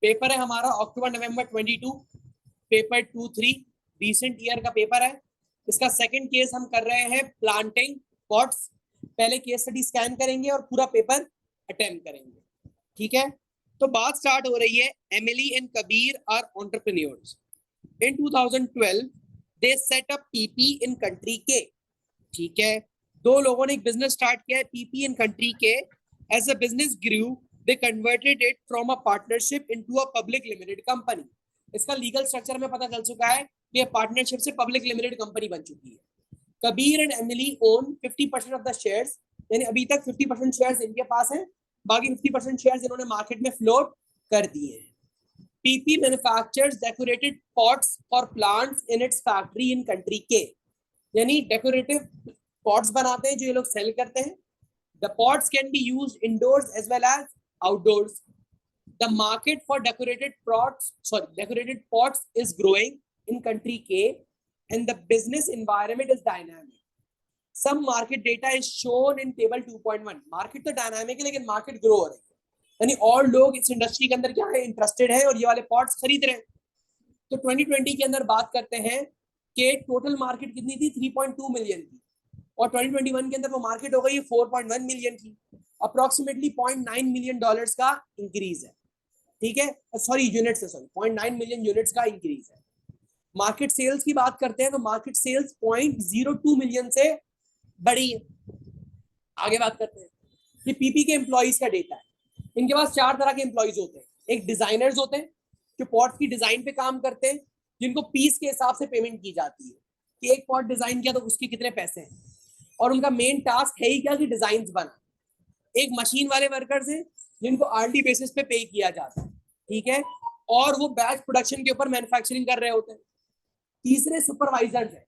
Paper है हमारा अक्टूबर नवंबर 22, paper 2-3 recent year का पेपर है। इसका सेकंड केस हम कर रहे हैं प्लांटिंग पॉट्स। पहले केस स्टडी स्कैन करेंगे और पूरा पेपर अटेम्प्ट करेंगे, ठीक है। तो बात स्टार्ट हो रही है, Emily and Kabir are entrepreneurs. In 2012 they set up PP in country K, ठीक है। दो लोगों ने एक बिजनेस स्टार्ट किया है PP in country K. As a business grew they converted it from a partnership into a public limited company. इसका legal structure में पता चल चुका है कि पार्टनरशिप से पब्लिक लिमिटेड कंपनी बन चुकी है। Kabir and Emily own 50% of the shares, यानी अभी तक 50% शेयर्स इनके पास हैं, बाकी 50% शेयर्स इन्होंने मार्केट में फ्लोट कर दिए हैं। PP manufactures decorated pots for plants in its factory in country K, यानी डेकोरेटिव पॉट्स बनाते हैं जो ये लोग सेल करते हैं। The pots can be used indoors as well as outdoors. The market for decorated pots is growing in country K and the business environment is dynamic. Some market data is shown in table 2.1. Market तो dynamic है लेकिन market grow हो रही है, यानी और लोग इस इंडस्ट्री के अंदर क्या है, इंटरेस्टेड है और ये वाले पॉट्स खरीद रहे हैं। तो 2020 के अंदर बात करते हैं कि टोटल मार्केट कितनी थी, 3.2 मिलियन की, और 2021 के अंदर वो मार्केट हो गई है 4.1 मिलियन की। अप्रोक्सीमेटली $0.9 मिलियन का इंक्रीज है, ठीक है। सॉरी यूनिट्स है, सॉरी 0.9 मिलियन यूनिट्स का इंक्रीज है। मार्केट सेल्स की बात करते हैं तो मार्केट सेल्स 0.02 मिलियन से बढ़ी है। आगे बात करते हैं कि पीपी के एम्प्लॉइज का डेटा है। इनके पास 4 तरह के एम्प्लॉइज होते हैं। एक डिजाइनर्स होते हैं जो पॉट की डिजाइन पे काम करते हैं, जिनको पीस के हिसाब से पेमेंट की जाती है कि एक पॉट डिजाइन किया तो उसके कितने पैसे हैं, और उनका मेन टास्क है ही क्या कि डिजाइन बना। एक मशीन वाले वर्कर्स हैं जिनको आरटी बेसिस पे पे किया जाता है, ठीक है, और वो बैच प्रोडक्शन के ऊपर मैन्युफैक्चरिंग कर रहे होते हैं। तीसरे सुपरवाइजर्स हैं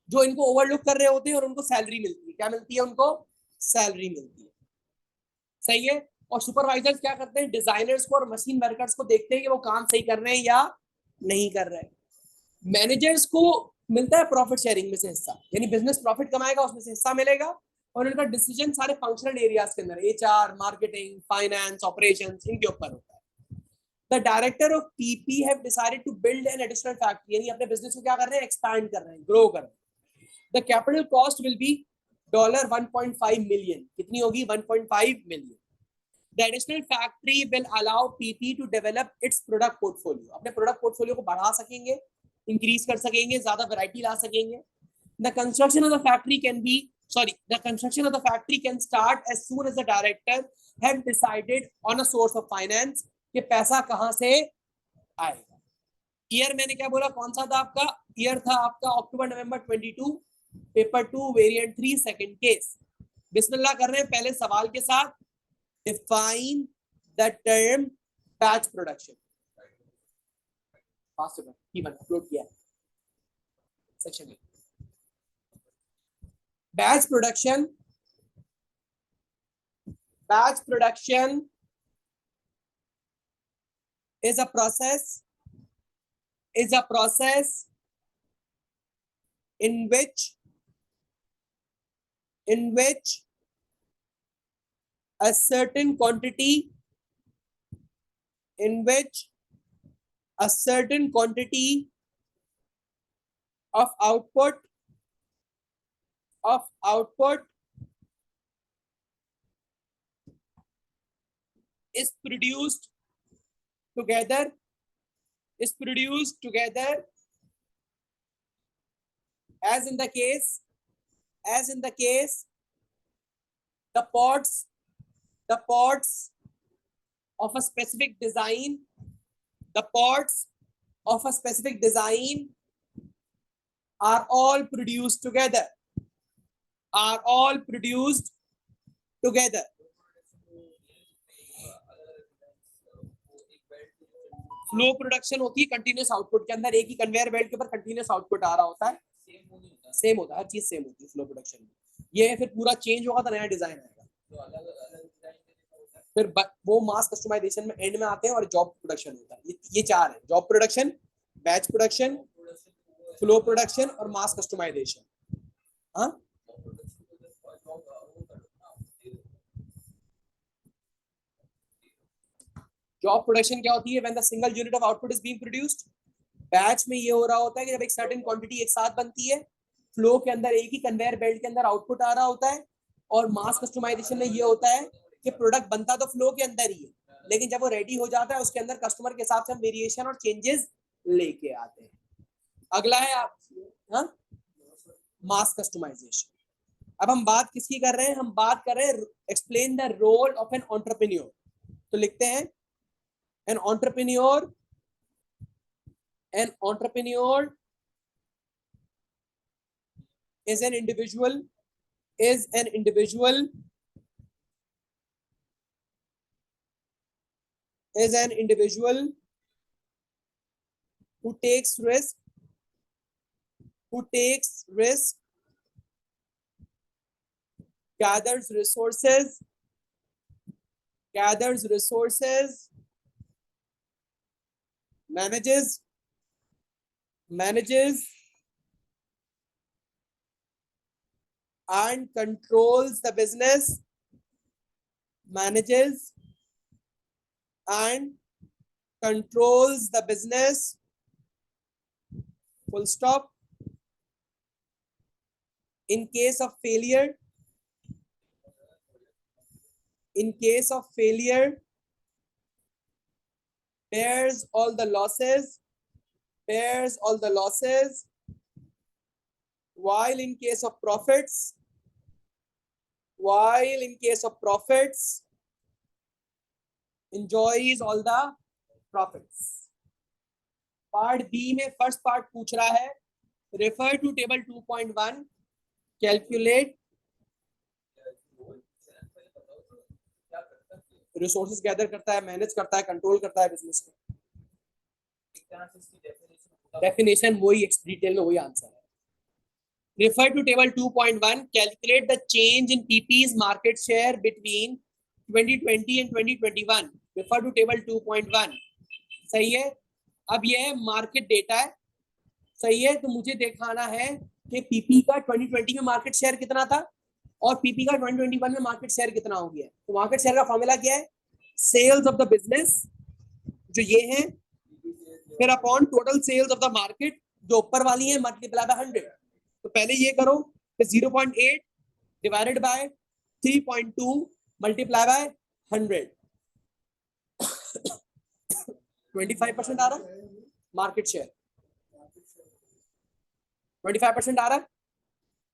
जो इनको ओवरलुक कर रहे होते हैं और उनको सैलरी मिलती है। क्या मिलती है उनको? सैलरी मिलती है, सही है। और सुपरवाइजर्स क्या करते हैं, डिजाइनर्स को और मशीन वर्कर्स को देखते हैं कि वो काम सही कर रहे हैं या नहीं कर रहे हैं। मैनेजर्स को मिलता है प्रॉफिट शेयरिंग में से हिस्सा, यानी बिजनेस प्रॉफिट कमाएगा उसमें से हिस्सा मिलेगा, और उनका डिसीजन सारे फंक्शनल एरियाज के अंदर HR, मार्केटिंग, फाइनेंस, ऑपरेशंस, इनके ऊपर होता है। The director of PP have decided to build an additional factory, यानी अपने बिजनेस को क्या कर रहे हैं, एक्सपैंड कर रहे हैं, ग्रो कर रहे हैं। The capital cost will be $1.5 million. कितनी होगी? 1.5 million. The additional factory will allow PP to develop its product portfolio. अपने प्रोडक्ट पोर्टफोलियो को बढ़ा सकेंगे, इंक्रीज कर सकेंगे, ज्यादा वैरायटी ला सकेंगे। The construction of the factory can start as soon as the director have decided on a source of finance, कि पैसा कहां से आएगा। ईयर मैंने क्या बोला, कौन सा था आपका? ईयर था आपका अक्टूबर नवंबर 22, पेपर 2 वेरिएंट 3 सेकंड केस। बिस्मिल्लाह कर रहे हैं पहले सवाल के साथ। Define the term batch production. Possible. Even upload किया section में। Batch production is a process in which a certain quantity of output is produced together as in the case the pots of a specific design are all produced together. Flow production होती है continuous output के अंदर, एक ही conveyor belt के ऊपर continuous output आ रहा होता है, सेम होता है, हर चीज सेम होती है फ्लो प्रोडक्शन में। ये फिर पूरा चेंज होगा तो नया डिजाइन आएगा, फिर वो मास कस्टमाइजेशन में एंड में आते हैं और जॉब प्रोडक्शन होता है। ये 4 है, job production, batch production, flow production और मास कस्टमाइजेशन। हाँ, जॉब प्रोडक्शन क्या होती है? When the single unit of output is being produced. Batch में ये हो रहा होता है कि जब एक सर्टेन क्वांटिटी एक साथ बनती है, फ्लो के अंदर एक ही कन्वेयर बेल्ट के अंदर आउटपुट आ रहा होता है। और मास कस्टमाइजेशन में ये होता है कि प्रोडक्ट बनता तो फ्लो के अंदर ही है, लेकिन जब वो रेडी हो जाता है उसके अंदर कस्टमर के हिसाब से हम वेरिएशन और चेंजेस लेके आते हैं। अगला है आप मास कस्टमाइजेशन। अब हम बात किसकी कर रहे हैं? हम बात कर रहे हैं explain the role of an entrepreneur. तो लिखते हैं an entrepreneur, an entrepreneur is an individual is an individual is an individual who takes risk, who takes risk, gathers resources, manages and controls the business, manages and controls the business, full stop. In case of failure, bears all the losses, while in case of profits, enjoys all the profits. Part B में first part पूछ रहा है, refer to table 2.1, calculate resources gather करता है, manage करता है, control करता है बिजनेस को। डेफिनेशन वही, डिटेल में वही आंसर है। Refer to table 2.1, calculate the change in PP's market share between 2020 and 2021. Refer to table 2.1. सही है। अब ये है मार्केट डेटा है, सही है। तो मुझे दिखाना है कि पीपी का 2020 में मार्केट शेयर कितना था और पीपी का 2021 में मार्केट शेयर कितना हो गया है। तो मार्केट शेयर का फॉर्मूला क्या है? सेल्स ऑफ द बिजनेस, जो ये है, फिर upon total sales of the market, जो ऊपर वाली है, मल्टीप्लाई बाय 100। तो पहले ये करो, फिर 0.8 डिवाइडेड बाय 3.2 मल्टीप्लाई बाय 100। 25% आ रहा है मार्केट शेयर, 25% आ रहा है,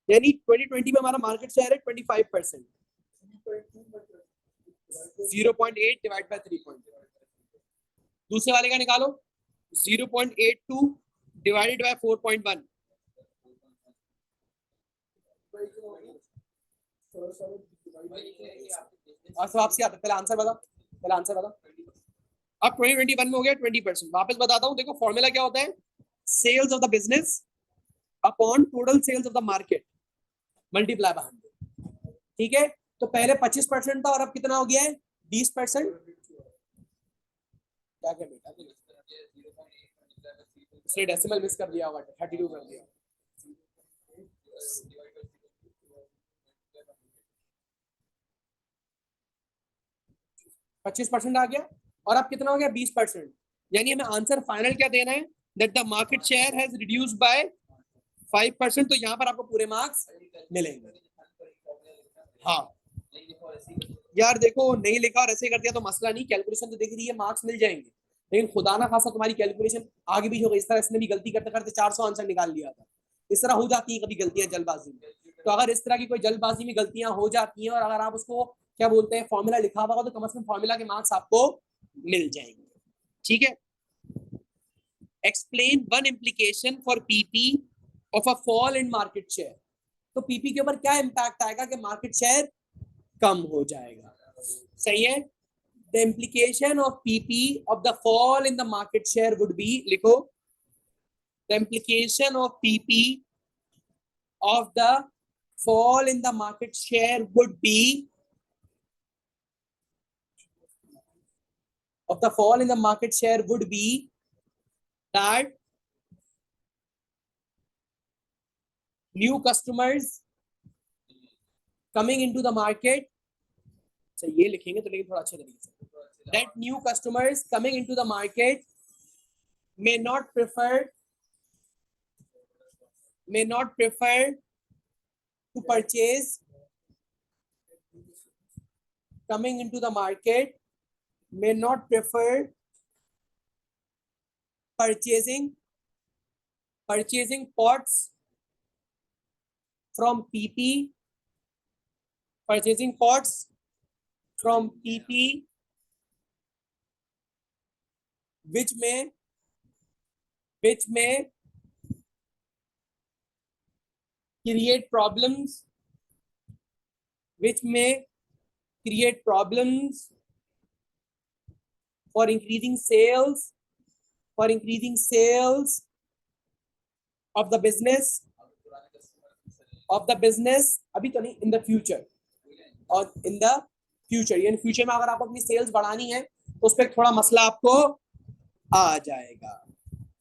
यानी 2020 में हमारा मार्केट शेयर है 25%। 0.8 डिवाइड बाय 3.2। दूसरे वाले का निकालो, 0.82 डिवाइडेड बाय 4.1। और सब आपसे आता, पहले आंसर बता। अब 2021 में हो गया 20%। वापस बताता हूं, देखो फॉर्मूला क्या होता है? Sales of the business upon total sales of the market multiply by 100। ठीक है, तो पहले 25% था और अब कितना हो गया है? 20%। क्या क्या बेटा, इसने डेसिमल मिस कर दिया होगा, 32 कर दिया। 25% आ गया और अब कितना हो गया? 20%। यानी हमें आंसर फाइनल क्या देना है? That the market share has reduced by 5%। तो यहाँ पर आपको पूरे मार्क्स मिलेंगे। हाँ यार देखो, नहीं लिखा और ऐसे कर दिया तो मसला नहीं, कैलकुलेशन तो दिख रही है, मार्क्स मिल जाएंगे। लेकिन खुदा ना खासा तुम्हारी कैलकुलेशन आगे भी होगा। इस तरह इसने भी गलती करते करते 400 आंसर निकाल लिया था। इस तरह हो जाती है कभी गलतियां जल्दबाजी में। तो अगर इस तरह की कोई जल्दबाजी में गलतियां हो जाती हैं और अगर आप उसको क्या बोलते हैं फॉर्मूला लिखा हुआ तो कम से कम फॉर्मूला के मार्क्स आपको मिल जाएंगे। ठीक है, explain one implication for PP of a fall in market share. तो पीपी के ऊपर क्या इंपैक्ट आएगा कि मार्केट शेयर कम हो जाएगा। सही है, the implication of PP of the fall in the market share would be, लिखो, the implication of PP of the fall in the market share would be, of the fall in the market share would be that new customers coming into the market। so ये लिखेंगे तो लेकिन थोड़ा अच्छे तरीके से, that new customers coming into the market may not prefer to purchase, coming into the market may not prefer purchasing pots from PP, purchasing pots from PP, which may create problems, for increasing sales of the business अभी तो नहीं, in the future, और in the future यानी future में अगर आपको अपनी sales बढ़ानी है तो उस पर थोड़ा मसला आपको आ जाएगा,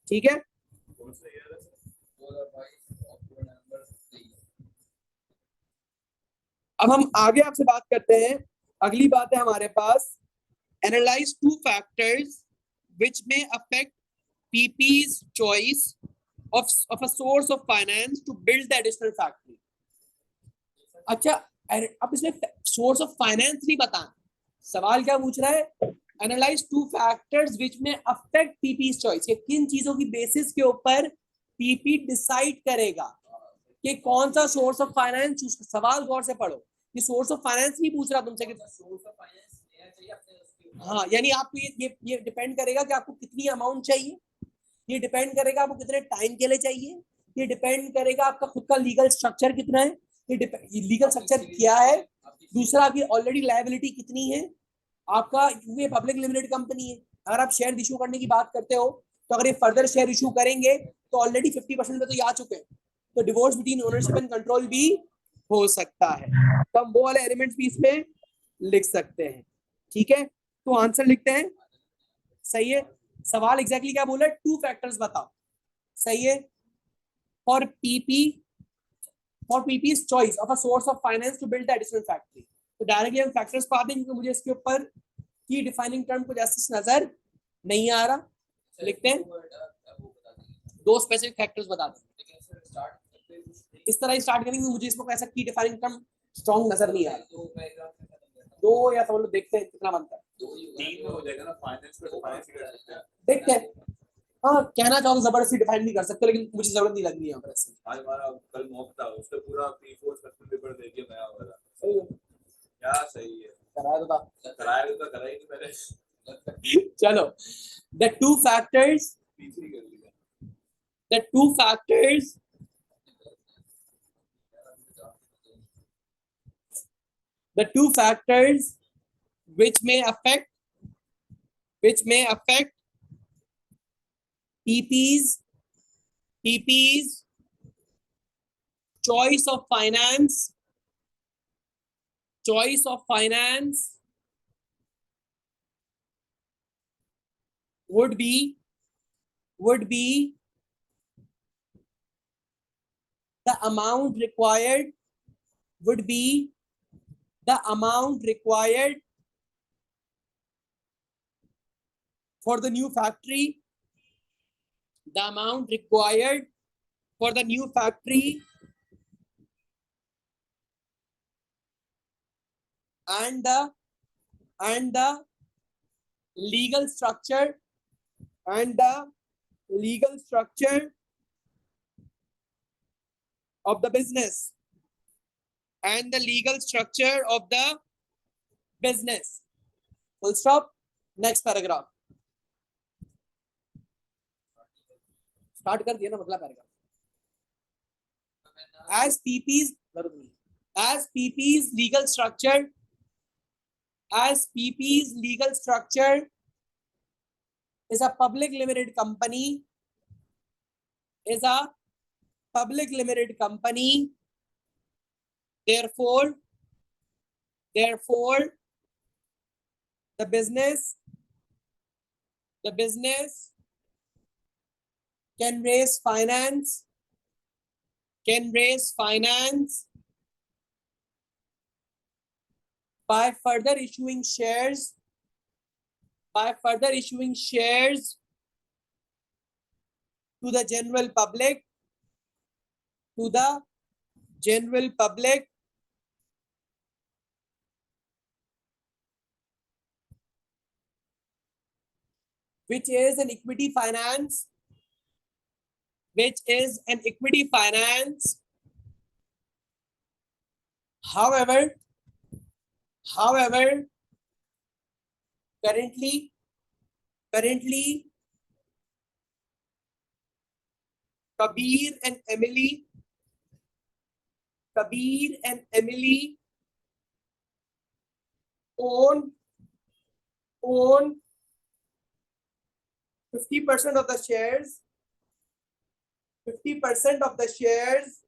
ठीक है। अब हम आगे आपसे बात करते हैं, अगली बात है हमारे पास, analyse 2 factors which may affect PP's choice of a source of finance to build the additional factory. अच्छा, अब इसमें सोर्स ऑफ फाइनेंस नहीं बताना, सवाल क्या पूछ रहा है, analyse 2 factors which may affect PP's choice, किन चीजों की बेसिस के ऊपर पीपी डिसाइड करेगा कि कौन सा सोर्स ऑफ फाइनेंस चूज। सवाल गौर से पढ़ो, ये सोर्स ऑफ फाइनेंस नहीं पूछ रहा तुमसे कि सोर्स ऑफ फाइनेंस हाँ, यानी आपको ये डिपेंड करेगा कि आपको कितनी अमाउंट चाहिए, ये डिपेंड करेगा आपको कितने टाइम के लिए चाहिए, ये डिपेंड करेगा आपका खुद का लीगल स्ट्रक्चर कितना है, ये लीगल स्ट्रक्चर क्या है, दूसरा आपकी ऑलरेडी लायबिलिटी कितनी है, आपका ये पब्लिक लिमिटेड कंपनी है, अगर आप शेयर इशू करने की बात करते हो तो अगर ये फर्दर शेयर इशू करेंगे तो ऑलरेडी 50% पे तो ये आ चुके हैं, तो divorce between ownership and control भी हो सकता है, तो हम वो वाले एलिमेंट्स भी इसमें लिख सकते हैं, ठीक है। तो आंसर लिखते हैं, सही है। सवाल एग्जैक्टली क्या बोला, 2 फैक्टर्स बताओ, सही है। For PP's choice of a source of finance to build the additional factory, तो डायरेक्टली हम फैक्टर्स पा देंगे क्योंकि मुझे इसके ऊपर की डिफाइनिंग टर्म कुछ ऐसा नजर नहीं आ रहा, लिखते हैं 2 स्पेसिफिक फैक्टर्स बता दें, इस तरह स्टार्ट करेंगे, मुझे इसमें ऐसा की डिफाइनिंग टर्म स्ट्रॉन्ग नजर नहीं आ रहा, 2 या तो देखते हैं कितना बनता है, 3 में हो जाएगा ना, फाइनेंस पे फाइनेंस कर सकते हैं, देखते हैं। हाँ, कहना चाहो तो जबरदस्ती डिफाइन नहीं कर सकते, लेकिन मुझे जरूरत नहीं लग रही है यहाँ पर ऐसे। आज हमारा कल मॉक था, उससे पूरा P4 क्वेश्चन पेपर दे दिया नया वाला, सही है क्या, सही है, कराया तो करा ही नहीं मैंने। चलो, the 2 factors P3 कर लिया, the 2 factors which may affect PP's choice of finance would be the amount required for the new factory, and the legal structure of the business, full stop, next paragraph, start कर दिया ना अगला paragraph, as PP's legal structure is a public limited company, therefore the business can raise finance by further issuing shares by further issuing shares to the general public, to the general public, which is an equity finance, which is an equity finance. However, currently, Kabir and Emily own 50% of the shares. 50% of the shares.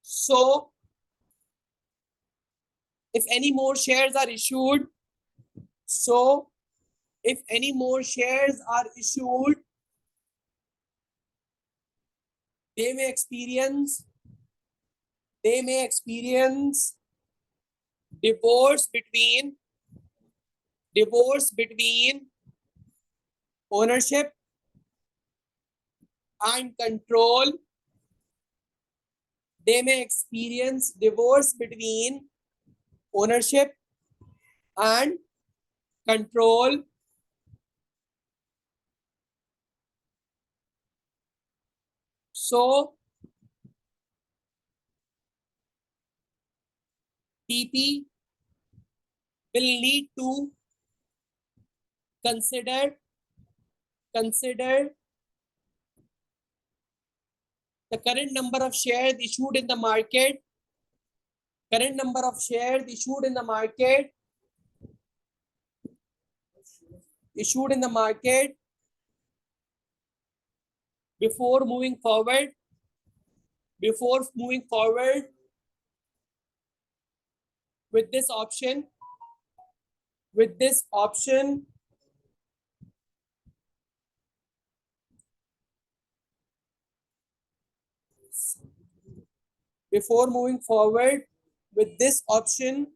So, if any more shares are issued, they may experience divorce between ownership and control. They may experience divorce between ownership and control. So, PP will need to consider the current number of shares issued in the market, before moving forward with this option before moving forward with this option.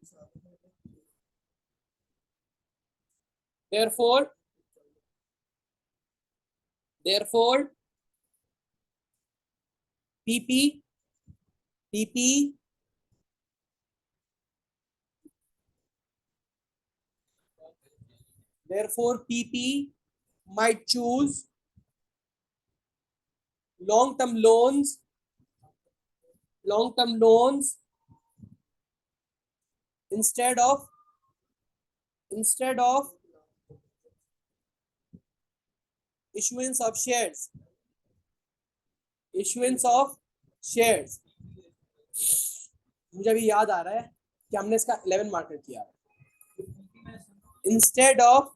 Therefore, PP might choose long-term loans instead of issuance of shares. मुझे अभी याद आ रहा है कि हमने इसका 11 marker किया. Instead of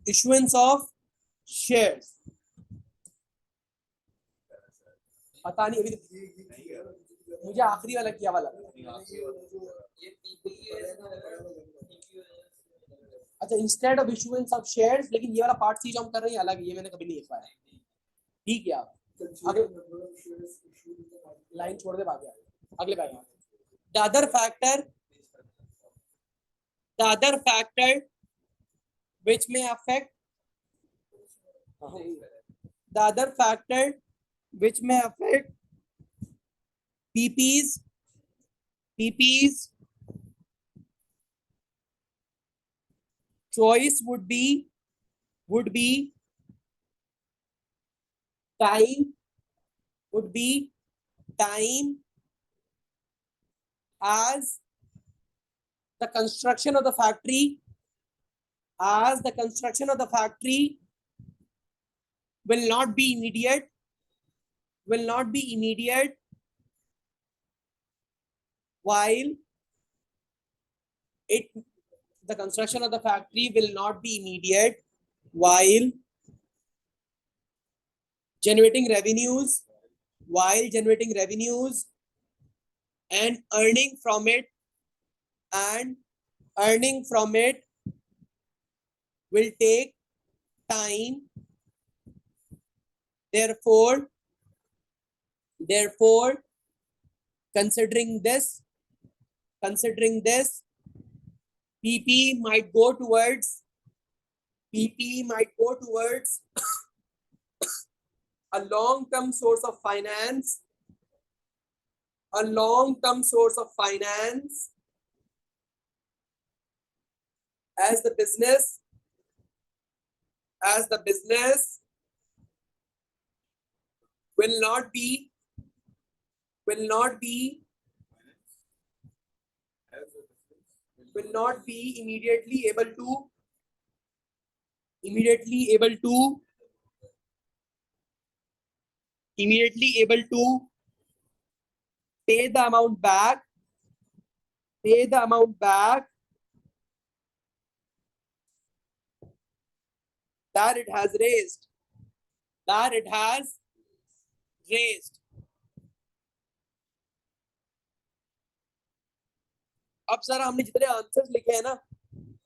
issuance of shares. पता नहीं, अभी मुझे आखिरी वाला किया वाला. अच्छा, instead of issuance of shares, लेकिन ये वाला पार्ट सी जो हम कर रहे हैं अलग, ये मैंने कभी नहीं लिख पाया. ठीक है, आप लाइन छोड़ दे, बाकी अगले paragraph. The other factor which may affect PP's choice would be time, as the construction of the factory will not be immediate, while the construction of the factory will not be immediate while generating revenues and earning from it will take time. Therefore, considering this, PP might go towards PP might go towards a long-term source of finance, a long-term source of finance as the business will not be immediately able to pay the amount back that it has raised. अब जरा हमने जितने answers लिखे हैं ना,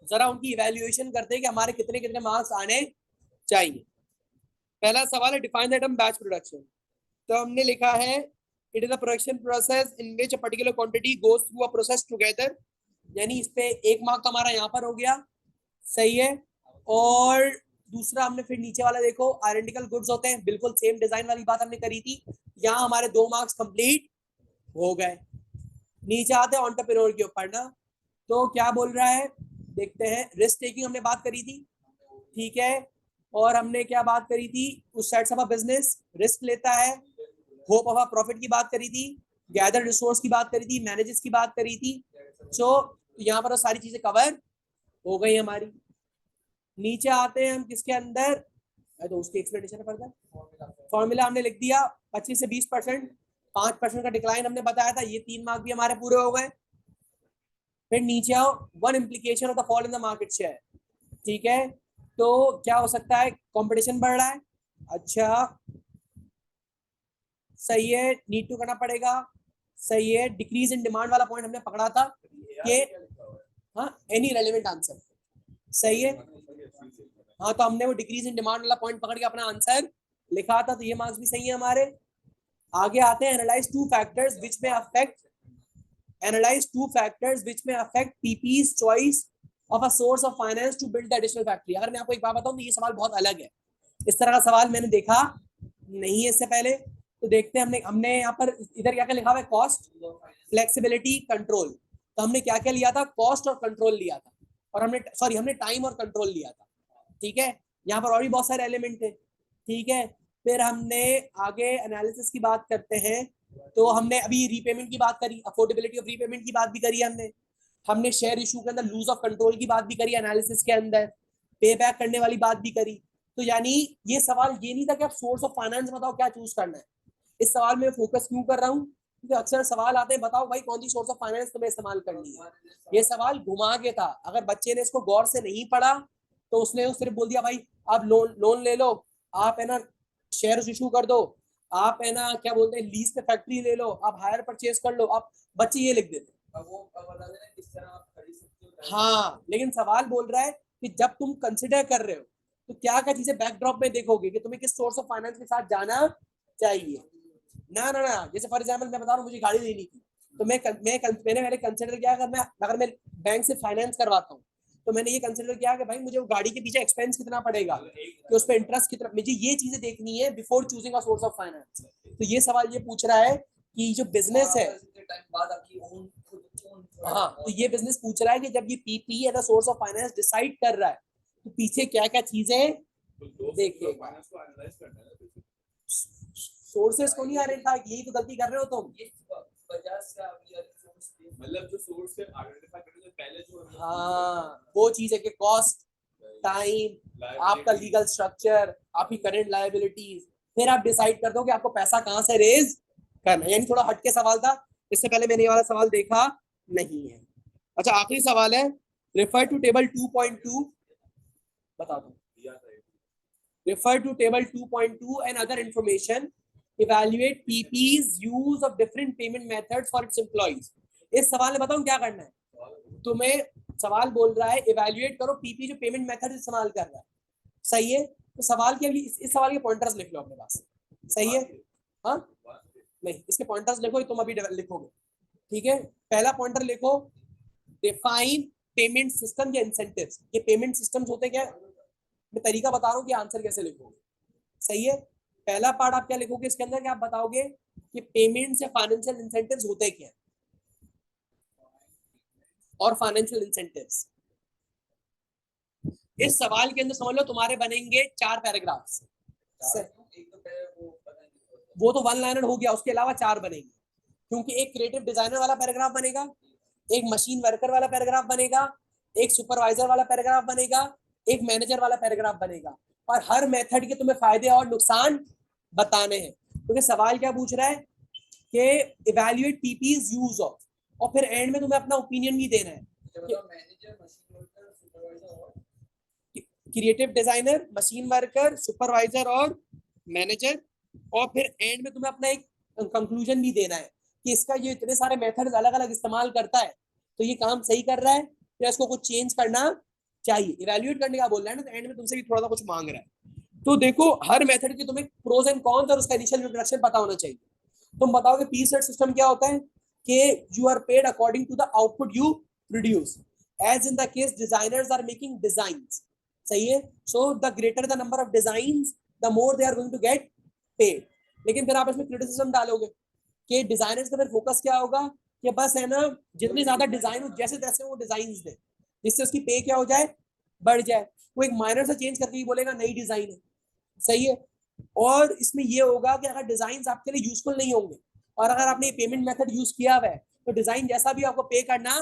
जरा उनकी evaluation करते हैं कि हमारे कितने कितने मार्क्स आने चाहिए। पहला सवाल है define the term batch production. तो हमने लिखा है it is a production process in which a particular quantity goes through a process together, यानी इस पे एक मार्क हमारा यहाँ पर हो गया, सही है। और दूसरा हमने फिर नीचे वाला देखो आइडेंटिकल गुड्स होते हैं, बिल्कुल सेम डिजाइन वाली बात हमने करी थी, यहाँ हमारे 2 मार्क्स कंप्लीट हो गए। नीचे आते हैं एंटरप्रेन्योर के ऊपर ना, तो क्या बोल रहा है देखते हैं। रिस्क टेकिंग हमने बात करी थी, ठीक है। और हमने क्या बात करी थी, उस साइड से बिजनेस रिस्क लेता है, होप ऑफ प्रॉफिट की बात करी थी, गैदर रिसोर्स की बात करी थी, मैनेजेस की बात करी थी। सो यहाँ पर सारी चीजें कवर हो गई हमारी। नीचे आते हैं हम किसके अंदर, तो उसकी एक्सप्लेनेशन पर फॉर्मूला हमने लिख दिया 25 से 20%, 5% का डिक्लाइन हमने बताया था, ये 3 मार्क भी हमारे पूरे हो गए। फिर नीचे आओ, one implication of the fall in the market share, ठीक है। तो क्या हो सकता है, कंपटीशन बढ़ रहा है, अच्छा सही है, नीड टू करना पड़ेगा, सही है। डिक्रीज इन डिमांड वाला पॉइंट हमने पकड़ा था कि हाँ एनी रेलेवेंट आंसर, सही है। हाँ तो हमने वो डिक्रीज इन डिमांड वाला पॉइंट पकड़ के अपना आंसर लिखा था, तो ये मार्क्स भी सही है हमारे। आगे आते हैं analyse two factors which may affect PP's choice of a source of finance to build the additional factory. अगर मैं आपको एक बात बताऊं तो ये सवाल बहुत अलग है, इस तरह का सवाल मैंने देखा नहीं है इससे पहले। तो देखते हैं हमने यहाँ पर इधर क्या क्या लिखा हुआ है, कॉस्ट, फ्लेक्सिबिलिटी, कंट्रोल। तो हमने क्या क्या लिया था, कॉस्ट और कंट्रोल लिया था, और हमने टाइम और कंट्रोल लिया था, ठीक है। यहाँ पर और भी बहुत सारे एलिमेंट थे, ठीक है। फिर हमने आगे एनालिसिस की बात करते हैं, तो हमने अभी रीपेमेंट की बात करी, अफोर्डेबिलिटी ऑफ रीपेमेंट की बात भी करी हमने शेयर इशू के अंदर लूज ऑफ कंट्रोल की बात भी करी एनालिसिस के अंदर, पे बैक करने वाली बात भी करी। तो यानी ये सवाल ये नहीं था कि आप सोर्स ऑफ फाइनेंस बताओ क्या चूज करना है। इस सवाल में फोकस क्यों कर रहा हूँ, क्योंकि अक्सर सवाल आते हैं बताओ भाई कौन सी सोर्स ऑफ फाइनेंस तुम्हें इस्तेमाल करनी है। ये सवाल घुमा के था, अगर बच्चे ने इसको गौर से नहीं पढ़ा तो उसने सिर्फ बोल दिया भाई आप लोन ले लो, आप है ना शेयर इशू कर दो, आप है ना क्या बोलते हैं लीज पे फैक्ट्री ले लो, आप हायर परचेज कर लो, आप बच्चे ये लिख देते। हाँ लेकिन सवाल बोल रहा है कि जब तुम कंसिडर कर रहे हो तो क्या क्या चीजें बैकड्रॉप में देखोगे कि तुम्हें किस सोर्स ऑफ फाइनेंस के साथ जाना चाहिए। ना जैसे फॉर एग्जांपल मैं बता रहा हूँ मुझे गाड़ी लेनी थी, तो मैंने पहले कंसिडर किया अगर मैं बैंक से फाइनेंस करवाता हूँ तो मैंने ये कंसिडर किया कि भाई मुझे वो गाड़ी के पीछे एक्सपेंस कितना पड़ेगा, कि उस पर इंटरेस्ट कितना, मुझे ये चीजें देखनी है before choosing a source of finance. तो ये सवाल ये पूछ रहा है कि जो बिजनेस है, हाँ तो ये बिजनेस पूछ रहा है कि जब ये PP as a source of finance decide कर रहा है तो पीछे क्या क्या चीजें देखिएगा। सोर्सेस को नहीं आ रहा था, यही तो गलती कर रहे हो तुम। मतलब जो सोर्स है आइडेंटिफाई करने से पहले जो, हाँ वो चीज है कि कॉस्ट, टाइम, आपका लीगल स्ट्रक्चर, आपकी करंट लायबिलिटीज, फिर आप डिसाइड कर दो कि आपको पैसा कहां से रेज करना है। यानी थोड़ा हटके सवाल था, इससे पहले मैंने ये वाला सवाल देखा नहीं है। अच्छा आखिरी सवाल है, रेफर टू टेबल 2.2, बता दो। Refer to table 2.2 and other information. Evaluate PP's use of different payment methods for its employees. इस सवाल में बताऊं क्या करना है तुम्हें। सवाल बोल रहा है इवैल्यूएट करो पीपी जो पेमेंट मेथड इस्तेमाल कर रहा है, सही है। तो सवाल के अभी इस सवाल के पॉइंटर्स लिख लो अपने पास, सही है। हाँ नहीं इसके पॉइंटर्स लिखो, तुम अभी लिखोगे, ठीक है। पहला पॉइंटर लिखो, डिफाइन पेमेंट सिस्टम या इंसेंटिव्स। ये पेमेंट सिस्टम्स होते क्या, मैं तरीका बता रहा हूँ कि आंसर कैसे लिखोगे। सही है। पहला पार्ट आप क्या लिखोगे इसके अंदर, क्या आप बताओगे कि पेमेंट्स या फाइनेंशियल इंसेंटिव्स होते क्या है, और फाइनेंशियल इंसेंटिव्स। इस सवाल के अंदर समझ लो तुम्हारे बनेंगे 4 पैराग्राफ्स। वो तो वन लाइनर हो गया, उसके अलावा 4 बनेंगे, क्योंकि एक क्रिएटिव डिजाइनर वाला पैराग्राफ बनेगा, एक मशीन वर्कर वाला पैराग्राफ बनेगा, एक सुपरवाइजर वाला पैराग्राफ बनेगा, एक मैनेजर वाला पैराग्राफ बनेगा, और हर मेथड के तुम्हें फायदे और नुकसान बताने हैं। क्योंकि सवाल क्या पूछ रहा है कि इवैल्यूएट पीपीज यूज ऑफ, और फिर एंड में तुम्हें अपना ओपिनियन भी देना है। Creative designer, machine worker, supervisor और मैनेजर, और फिर एंड में तुम्हें अपना एक कंक्लूजन भी देना है कि इसका ये इतने सारे मेथड्स अलग अलग इस्तेमाल करता है, तो ये काम सही कर रहा है या इसको कुछ चेंज करना चाहिए। इवैल्यूएट करने का बोल रहा है ना, तो एंड में तुमसे भी थोड़ा सा कुछ मांग रहा है। तो देखो हर मेथड की तुम्हें प्रोज एंड कॉन्स और उसका इनिशियल इंट्रोडक्शन पता होना चाहिए। तुम बताओगे पी सेट सिस्टम क्या होता है कि you are paid according to the output you produce, as in the case designers are making designs. सही है। So the greater the number of designs the more they are going to get paid. लेकिन फिर आप इसमें criticism डालोगे कि designers का फिर फोकस क्या होगा कि बस है ना, जितनी ज्यादा डिजाइन हो जैसे तैसे वो डिजाइन दे, जिससे उसकी पे क्या हो जाए, बढ़ जाए। वो एक माइनर से चेंज करके ही बोलेगा नई डिजाइन है। सही है। और इसमें ये होगा कि अगर डिजाइन आपके लिए यूजफुल नहीं होंगे और अगर आपने पेमेंट मेथड यूज किया हुआ है तो डिजाइन जैसा भी आपको पे करना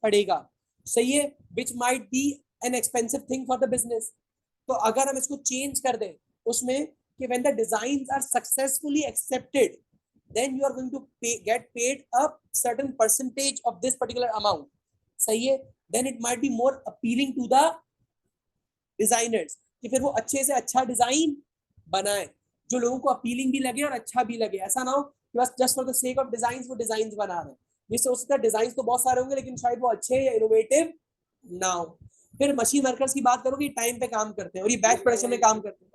पड़ेगा। सही है। Which might be an expensive thing for the business. तो अगर हम इसको चेंज कर दें उसमें कि when the designs are successfully accepted, then you are going to get paid a certain percentage of this particular amount. सही है। then it might be more appealing to the designers कि फिर वो अच्छे से अच्छा डिजाइन बनाए जो लोगों को अपीलिंग भी लगे और अच्छा भी लगे। ऐसा ना हो कि बस just for the sake of design वो डिजाइन बना रहे हैं, जिससे उसका डिजाइन तो बहुत सारे होंगे लेकिन शायद वो अच्छे या इनोवेटिव ना हो। फिर मशीन वर्कर्स की बात करोगे, टाइम पे काम करते हैं और ये बैच प्रोडक्शन में काम करते हैं।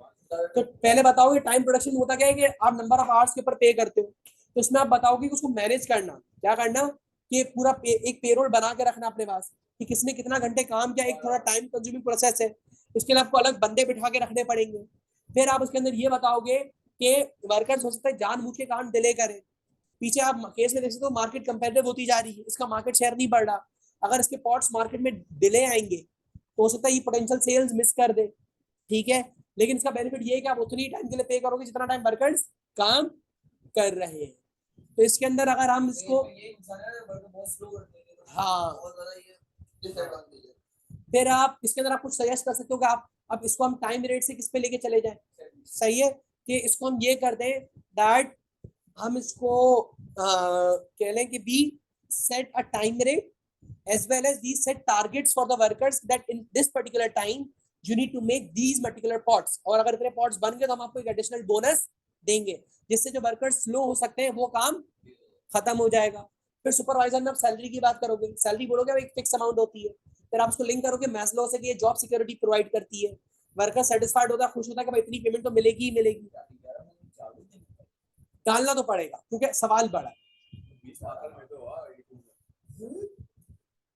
तो पहले बताओगे टाइम प्रोडक्शन होता क्या है कि आप नंबर ऑफ आवर्स के ऊपर पे करते हो, तो इसमें आप बताओगे कि उसको मैनेज करना क्या करना, कि पूरा एक पेरोल बना के रखना अपने पास कि किसने कितना घंटे काम किया। एक थोड़ा टाइम कंज्यूमिंग प्रोसेस है, इसके लिए आपको अलग बंदे बिठा के रखने पड़ेंगे। फिर आप उसके अंदर ये बताओगे कि वर्कर्स हो सकता है जानबूझ के काम डिले करें। पीछे आप केस में देख सकते हो मार्केट कंपेटिटिव होती जा रही है, इसका मार्केट शेयर नहीं बढ़ रहा। अगर इसके पॉट्स मार्केट में डिले आएंगे तो हो सकता है ये पोटेंशियल सेल्स मिस कर दे। ठीक है। लेकिन इसका बेनिफिट ये है कि आप उतनी टाइम के लिए पे करोगे जितना टाइम वर्कर्स काम कर रहे हैं। तो इसके अंदर अगर हम इसको हाँ, फिर आप इसके अंदर आप कुछ सजेस्ट कर सकते हो कि आप अब इसको हम टाइम रेट से किस पे लेके चले जाएं। सही है कि इसको हम ये कर दें दैट हम इसको कह लें कि B set a time rate as well as we set targets for the workers that in this particular time you need to make these particular pots, और अगर इतने pots बन गए तो हम आपको एक एडिशनल बोनस देंगे जिससे जो वर्कर्स स्लो हो सकते हैं वो काम खत्म हो जाएगा। फिर सुपरवाइजर में आप सैलरी की बात करोगे, सैलरी बोलोगे एक फिक्स अमाउंट होती है, फिर आप उसको लिंक करोगे मैस्लो से कि ये जॉब सिक्योरिटी प्रोवाइड करती है, वर्कर सेटिस्फाइड होता है, खुश होता है कि भाई इतनी पेमेंट तो मिलेगी ही मिलेगी। डालना तो पड़ेगा क्योंकि सवाल बड़ा है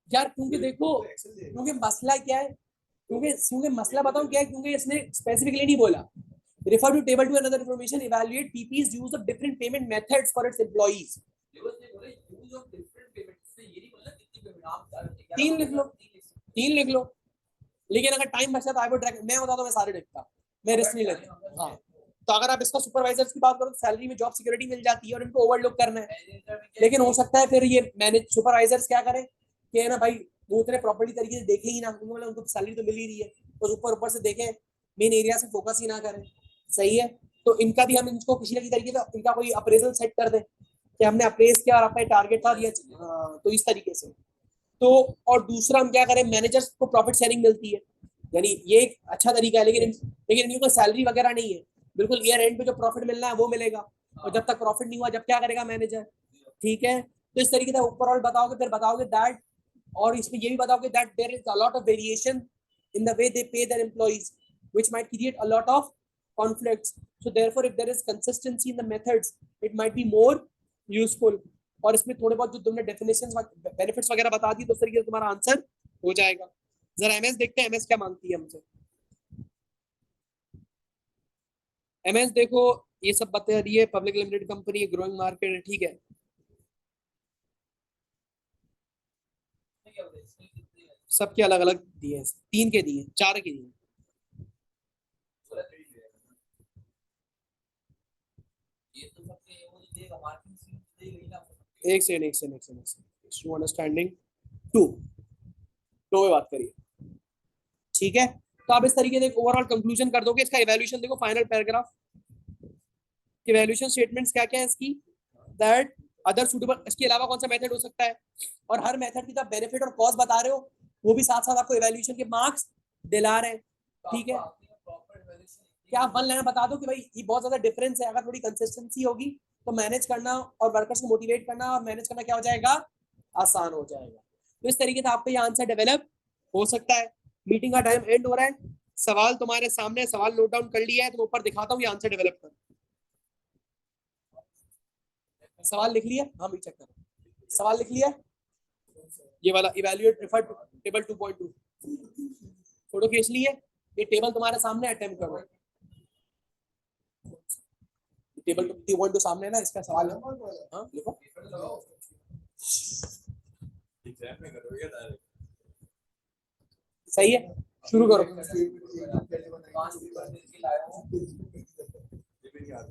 यार, क्योंकि देखो क्योंकि मसला क्या है, क्योंकि मसला बताऊं क्या है, क्योंकि इसने स्पेसिफिकली नहीं बोला refer to table to another information evaluate PP's use of different payment methods for its employees। तीन लिख लो, तीन लिख लो। लेकिन अगर टाइम बचता तो आई वुड मैं होता तो मैं सारे लिखता, मैं रिस्क नहीं लेता। हाँ, तो अगर आप इसका सुपरवाइजर्स की बात करो तो सैलरी में जॉब सिक्योरिटी मिल जाती है और इनको ओवरलुक करना है। लेकिन हो सकता है फिर ये मैनेज सुपरवाइजर्स क्या करें कि ना भाई वो उतने प्रॉपर्टी तरीके से देखे ही ना, मतलब उनको सैलरी तो मिल ही रही है तो ऊपर ऊपर से देखें, मेन एरिया से फोकस ही ना करें। सही है। तो इनका भी हम इनको किसी न किसी तरीके से इनका कोई अप्रेजल सेट कर दें कि हमने अप्रेज किया और आपका टारगेट था दिया, तो इस तरीके से। तो और दूसरा हम क्या करें, मैनेजर्स को प्रॉफिट शेयरिंग मिलती है, यानी ये एक अच्छा तरीका है। लेकिन इनकी कोई सैलरी वगैरह नहीं है, बिल्कुल ईयर एंड पे जो प्रॉफिट मिलना है वो मिलेगा, और जब तक प्रॉफिट नहीं हुआ जब क्या करेगा मैनेजर। ठीक है। तो इस तरीके से ओवरऑल बताओगे, फिर बताओगे दैट, और इसमें ये भी बताओगे that there is a lot of variation in the way they pay their employees which might create a lot of conflicts, so therefore if there is consistency in the methods it might be more useful। और इसमें थोड़े बहुत जो तुमने definitions benefits वगैरह बता दी तो उस तरीके से तुम्हारा आंसर हो जाएगा। जरा एमएस देखते हैं एमएस क्या मांगती है हमसे। एमएस देखो ये सब बता रही है, public limited company, growing market है, ठीक है। सबके अलग अलग दिए हैं, 3 के दिए, 4 के दिए। एक सेकंड अंडरस्टैंडिंग 2 2 में बात करिए, ठीक है। तो आप इस तरीके से ओवरऑल कंक्लूजन कर दोगे। इसका इवैल्यूएशन देखो, फाइनल पैराग्राफ, इवैल्यूएशन स्टेटमेंट्स क्या क्या है इसकी, दैट अदर सुटेबल, इसके अलावा कौन सा मेथड हो सकता है, और हर मेथड की बेनिफिट और कॉस्ट बता रहे हो, वो भी साथ साथ आपको इवैल्यूएशन के मार्क्स दिला रहे हैं, ठीक है। क्या आप वन लाइन बता दो कि भाई ये बहुत ज्यादा डिफरेंस है, अगर थोड़ी कंसिस्टेंसी होगी तो मैनेज करना और वर्कर्स को मोटिवेट करना और मैनेज करना क्या हो जाएगा, आसान हो जाएगा। तो इस तरीके से आपका ये आंसर डेवलप हो सकता है। मीटिंग का टाइम एंड हो रहा है, सवाल तुम्हारे सामने, सवाल नोट डाउन कर लिया है, तो ऊपर दिखाता हूँ ये आंसर डेवलप कर। सवाल लिख लिया, हाँ चेक करो, सवाल लिख लिया, ये वाला इवैल्यूएट प्रेफर टेबल 2.2 फोटो खींच ली है, ये टेबल तुम्हारे सामने, अटेम्प्ट करो। टेबल 2.2 सामने है ना, इसका सवाल है, हाँ लिखो। सही है, शुरू करो।